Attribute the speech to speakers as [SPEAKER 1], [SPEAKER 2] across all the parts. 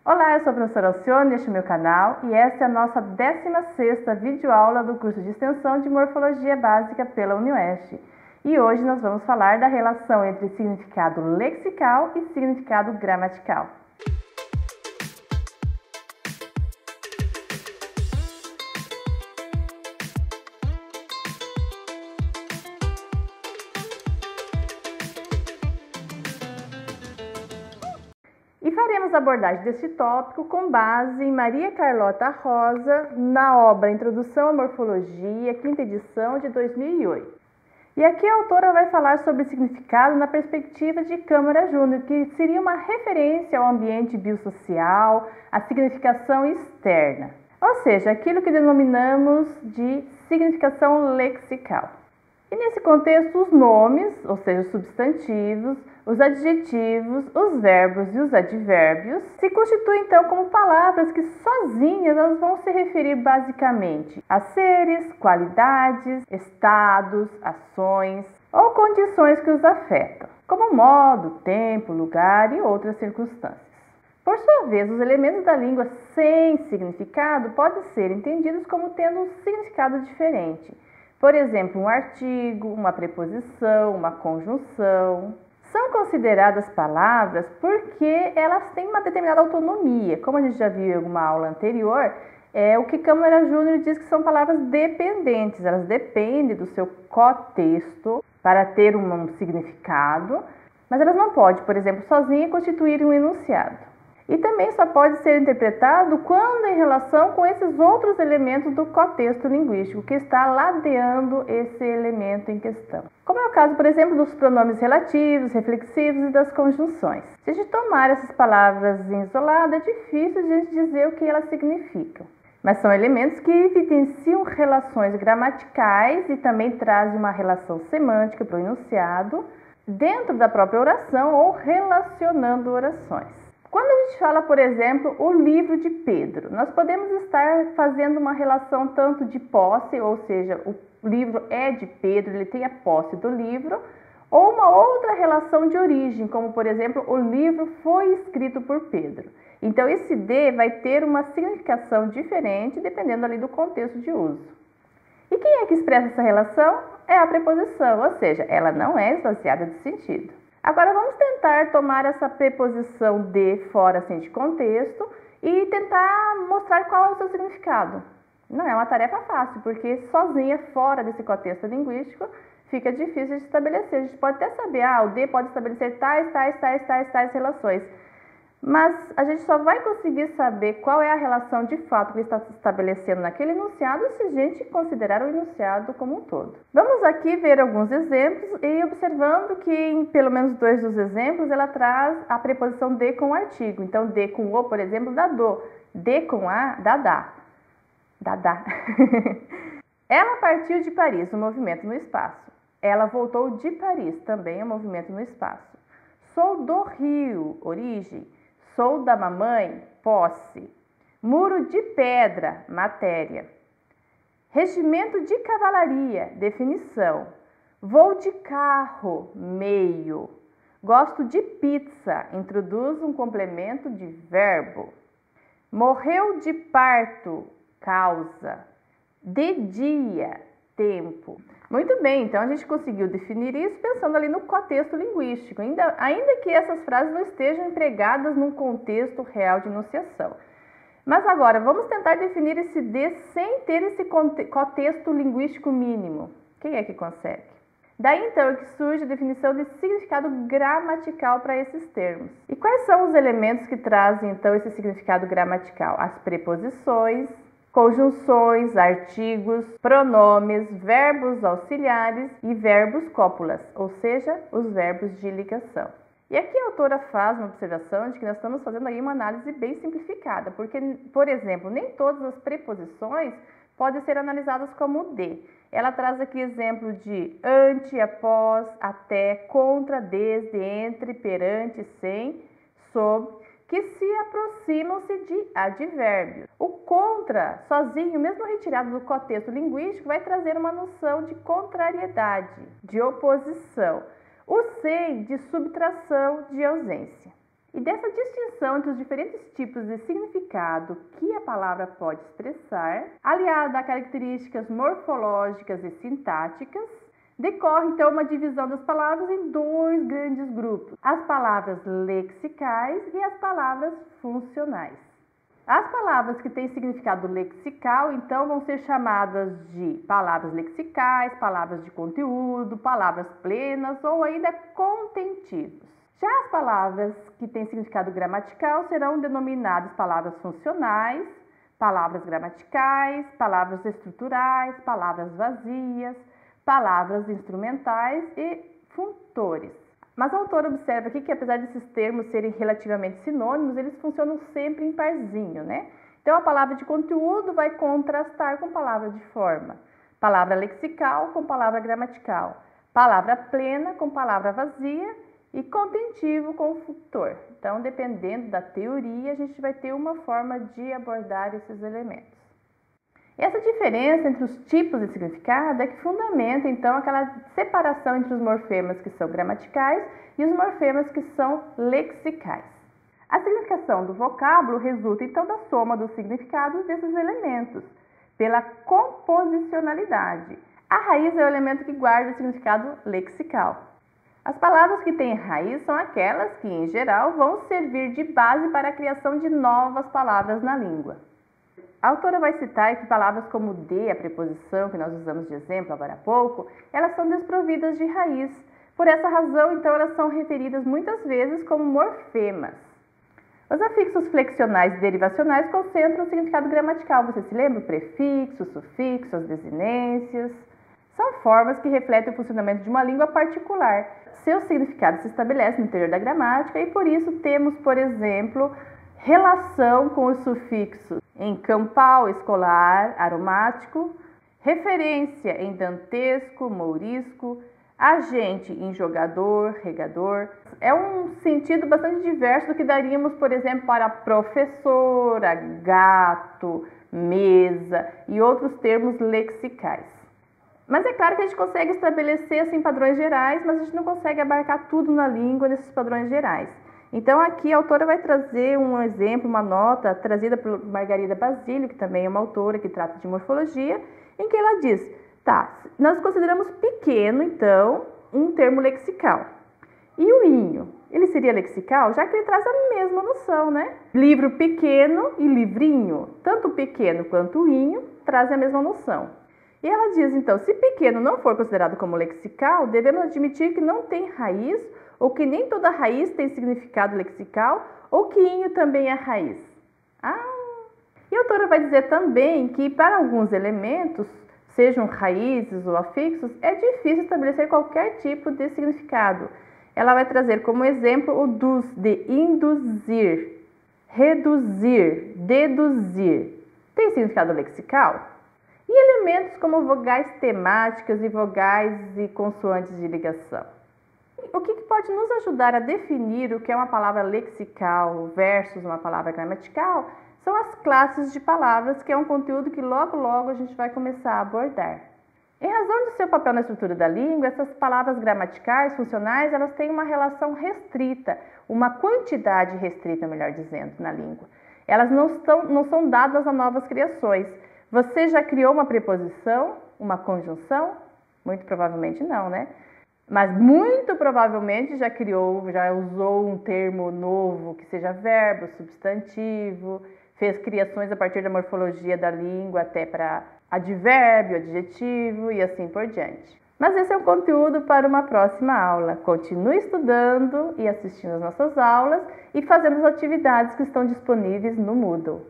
[SPEAKER 1] Olá, eu sou a professora Alcione, este é o meu canal e esta é a nossa 16ª videoaula do curso de extensão de Morfologia Básica pela UniOeste. E hoje nós vamos falar da relação entre significado lexical e significado gramatical. E faremos a abordagem deste tópico com base em Maria Carlota Rosa, na obra Introdução à Morfologia, 5ª edição de 2008. E aqui a autora vai falar sobre significado na perspectiva de Câmara Júnior, que seria uma referência ao ambiente biosocial, à significação externa, ou seja, aquilo que denominamos de significação lexical. E nesse contexto, os nomes, ou seja, os substantivos, os adjetivos, os verbos e os advérbios se constituem então como palavras que sozinhas elas vão se referir basicamente a seres, qualidades, estados, ações ou condições que os afetam, como modo, tempo, lugar e outras circunstâncias. Por sua vez, os elementos da língua sem significado podem ser entendidos como tendo um significado diferente. Por exemplo, um artigo, uma preposição, uma conjunção. São consideradas palavras porque elas têm uma determinada autonomia. Como a gente já viu em alguma aula anterior, o que Câmara Júnior diz que são palavras dependentes. Elas dependem do seu contexto para ter um significado, mas elas não podem, por exemplo, sozinhas constituir um enunciado. E também só pode ser interpretado quando em relação com esses outros elementos do contexto linguístico que está ladeando esse elemento em questão. Como é o caso, por exemplo, dos pronomes relativos, reflexivos e das conjunções. Se a gente tomar essas palavras em isolado, é difícil a gente dizer o que elas significam. Mas são elementos que evidenciam relações gramaticais e também trazem uma relação semântica para o enunciado dentro da própria oração ou relacionando orações. Quando a gente fala, por exemplo, o livro de Pedro, nós podemos estar fazendo uma relação tanto de posse, ou seja, o livro é de Pedro, ele tem a posse do livro, ou uma outra relação de origem, como por exemplo, o livro foi escrito por Pedro. Então esse de vai ter uma significação diferente dependendo ali do contexto de uso. E quem é que expressa essa relação? É a preposição, ou seja, ela não é esvaziada de sentido. Agora vamos tentar tomar essa preposição de fora assim, de contexto e tentar mostrar qual é o seu significado. Não é uma tarefa fácil, porque sozinha, fora desse contexto linguístico, fica difícil de estabelecer. A gente pode até saber, o de pode estabelecer tais relações. Mas a gente só vai conseguir saber qual é a relação de fato que está se estabelecendo naquele enunciado se a gente considerar o enunciado como um todo. Vamos aqui ver alguns exemplos e observando que em pelo menos 2 dos exemplos ela traz a preposição de com o artigo. Então, de com o, por exemplo, dá do. De com a, dá dá. Dá dá. Ela partiu de Paris, um movimento no espaço. Ela voltou de Paris, também um movimento no espaço. Sou do Rio, origem. Sou da mamãe, posse. Muro de pedra, matéria. Regimento de cavalaria, definição. Vou de carro, meio. Gosto de pizza, introduz um complemento de verbo. Morreu de parto, causa. De dia, tempo. Muito bem, então a gente conseguiu definir isso pensando ali no contexto linguístico, ainda que essas frases não estejam empregadas num contexto real de enunciação. Mas agora, vamos tentar definir esse de sem ter esse contexto linguístico mínimo. Quem é que consegue? Daí então é que surge a definição de significado gramatical para esses termos. E quais são os elementos que trazem então esse significado gramatical? As preposições, conjunções, artigos, pronomes, verbos auxiliares e verbos cópulas, ou seja, os verbos de ligação. E aqui a autora faz uma observação de que nós estamos fazendo aí uma análise bem simplificada, porque, por exemplo, nem todas as preposições podem ser analisadas como de. Ela traz aqui exemplo de ante, após, até, contra, desde, entre, perante, sem, sob, que se aproximam-se de advérbios. O contra, sozinho, mesmo retirado do contexto linguístico, vai trazer uma noção de contrariedade, de oposição. O sem, de subtração, de ausência. E dessa distinção entre os diferentes tipos de significado que a palavra pode expressar, aliada a características morfológicas e sintáticas, decorre então uma divisão das palavras em dois grandes grupos: as palavras lexicais e as palavras funcionais. As palavras que têm significado lexical, então, vão ser chamadas de palavras lexicais, palavras de conteúdo, palavras plenas ou ainda contentivos. Já as palavras que têm significado gramatical serão denominadas palavras funcionais, palavras gramaticais, palavras estruturais, palavras vazias, palavras instrumentais e funtores. Mas a autora observa aqui que, apesar desses termos serem relativamente sinônimos, eles funcionam sempre em parzinho, né? Então, a palavra de conteúdo vai contrastar com palavra de forma, palavra lexical com palavra gramatical, palavra plena com palavra vazia e contentivo com funtor. Então, dependendo da teoria, a gente vai ter uma forma de abordar esses elementos. Essa diferença entre os tipos de significado é que fundamenta, então, aquela separação entre os morfemas que são gramaticais e os morfemas que são lexicais. A significação do vocábulo resulta, então, da soma dos significados desses elementos, pela composicionalidade. A raiz é o elemento que guarda o significado lexical. As palavras que têm raiz são aquelas que, em geral, vão servir de base para a criação de novas palavras na língua. A autora vai citar que palavras como de, a preposição que nós usamos de exemplo agora há pouco, elas são desprovidas de raiz. Por essa razão, então, elas são referidas muitas vezes como morfemas. Os afixos flexionais e derivacionais concentram o significado gramatical. Você se lembra? O prefixo, o sufixo, as desinências. São formas que refletem o funcionamento de uma língua particular. Seu significado se estabelece no interior da gramática e, por isso, temos, por exemplo, relação com os sufixos em campal, escolar, aromático, referência em dantesco, mourisco, agente em jogador, regador. É um sentido bastante diverso do que daríamos, por exemplo, para professora, gato, mesa e outros termos lexicais. Mas é claro que a gente consegue estabelecer assim, padrões gerais, mas a gente não consegue abarcar tudo na língua nesses padrões gerais. Então, aqui a autora vai trazer um exemplo, uma nota trazida por Margarida Basílio, que também é uma autora que trata de morfologia, em que ela diz, nós consideramos pequeno, então, um termo lexical. E o inho? Ele seria lexical, já que ele traz a mesma noção, né? Livro pequeno e livrinho, tanto o pequeno quanto o inho trazem a mesma noção. E ela diz, então, se pequeno não for considerado como lexical, devemos admitir que não tem raiz, ou que nem toda raiz tem significado lexical, ou que inho também é raiz. E a autora vai dizer também que para alguns elementos, sejam raízes ou afixos, é difícil estabelecer qualquer tipo de significado. Ela vai trazer como exemplo o dus, de induzir, reduzir, deduzir. Tem significado lexical? E elementos como vogais temáticas e vogais e consoantes de ligação. O que pode nos ajudar a definir o que é uma palavra lexical versus uma palavra gramatical são as classes de palavras, que é um conteúdo que logo a gente vai começar a abordar. Em razão do seu papel na estrutura da língua, essas palavras gramaticais, funcionais, elas têm uma relação restrita, uma quantidade restrita, melhor dizendo, na língua. Elas não são dadas a novas criações. Você já criou uma preposição, uma conjunção? Muito provavelmente não, né? Mas muito provavelmente já usou um termo novo, que seja verbo, substantivo, fez criações a partir da morfologia da língua até para advérbio, adjetivo e assim por diante. Mas esse é um conteúdo para uma próxima aula. Continue estudando e assistindo às nossas aulas e fazendo as atividades que estão disponíveis no Moodle.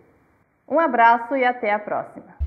[SPEAKER 1] Um abraço e até a próxima!